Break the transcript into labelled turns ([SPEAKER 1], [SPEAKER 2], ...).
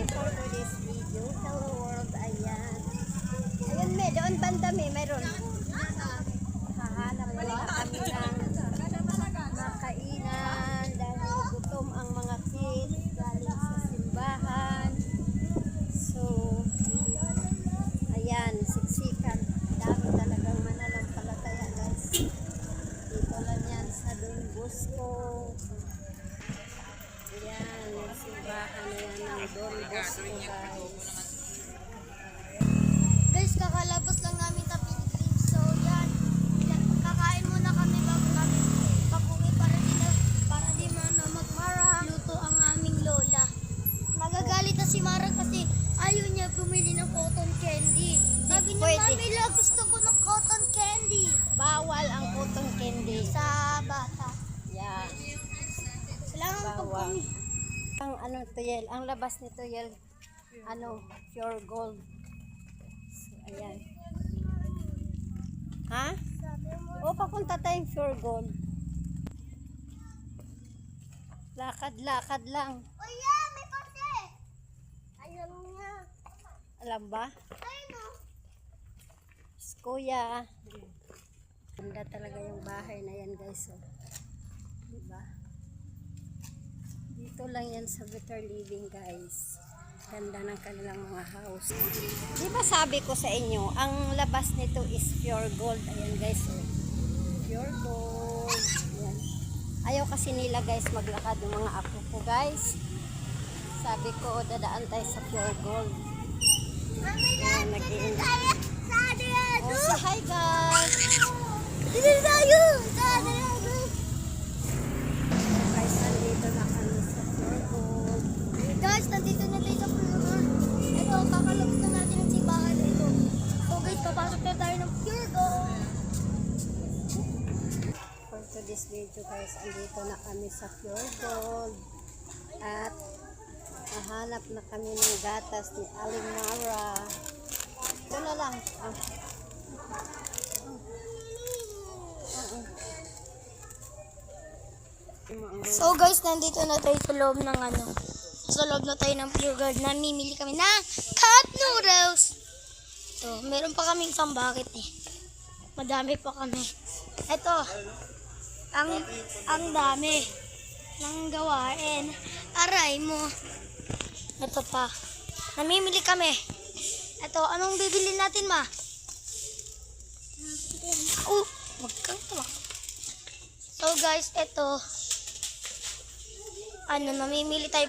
[SPEAKER 1] for today's video. Hello world, ayan. Ayun me, doon banda me, mayroon. Hahanap muna kami ng makainan dahil gutom ang mga kids galing sa simbahan. So, ayan, siksikan. Dami talagang mananampalataya guys. Dito lang yan sa Don Bosco. Ayan, yung simbahan na yan ng Don Bosco guys.
[SPEAKER 2] Guys, kakalabas lang namin sa Philippines. So, yan. Kakain muna kami bago kami papungi para di man magmara. Luto ang aming lola. Magagalit na si Mara kasi ayaw niya bumili ng cotton candy. Sabi niya,
[SPEAKER 1] Pwede.
[SPEAKER 2] Mami, la, gusto ko ng cotton candy.
[SPEAKER 1] Bawal ang cotton candy.
[SPEAKER 2] Sa bata.
[SPEAKER 1] Yeah.
[SPEAKER 2] Kailangan
[SPEAKER 1] Bawal.
[SPEAKER 2] pagpumi.
[SPEAKER 1] Ang ano to yel, ang labas nito yel, ano, pure gold. So, ayan. Ha? O, papunta tayong pure gold. Lakad-lakad lang.
[SPEAKER 2] Oh yeah, may pase. Ayaw niya.
[SPEAKER 1] Alam ba?
[SPEAKER 2] Ayun o.
[SPEAKER 1] Kuya. Ganda talaga yung bahay na yan guys. Oh. Diba? Dito lang yan sa Better Living guys. Ganda ng kanilang mga house. Diba sabi ko sa inyo, ang labas nito is pure gold. Ayan guys. Oh. Pure gold. Ayan. Ayaw kasi nila guys maglakad ng mga apo ko guys. Sabi ko dadaan tayo sa pure gold.
[SPEAKER 2] Mami,
[SPEAKER 1] Ayan, nag-iingat.
[SPEAKER 2] tayo sa Adriano.
[SPEAKER 1] Oh, say hi guys!
[SPEAKER 2] Dito tayo sa Adriano.
[SPEAKER 1] Guys, nandito na kami sa pure gold.
[SPEAKER 2] Guys, nandito na tayo sa Pure. Ito, kakalabas na natin ang simbahan ito. So guys, papasok na tayo ng Pure Gold.
[SPEAKER 1] For today's video guys, andito na kami sa pure gold. At nahanap na kami ng gatas ni Aling Mara. Ito na lang.
[SPEAKER 2] So guys, nandito na tayo sa loob ng ano. Sa loob na tayo ng Pure Gold. Namimili kami ng cup noodles. Ito, meron pa kaming isang bucket eh. Madami pa kami. Ito, ang dami ng gawain. Aray mo. Ito pa. Namimili kami. Ito, anong bibili natin, ma? Oh, wag kang tawa. So guys, ito. Namimili tayo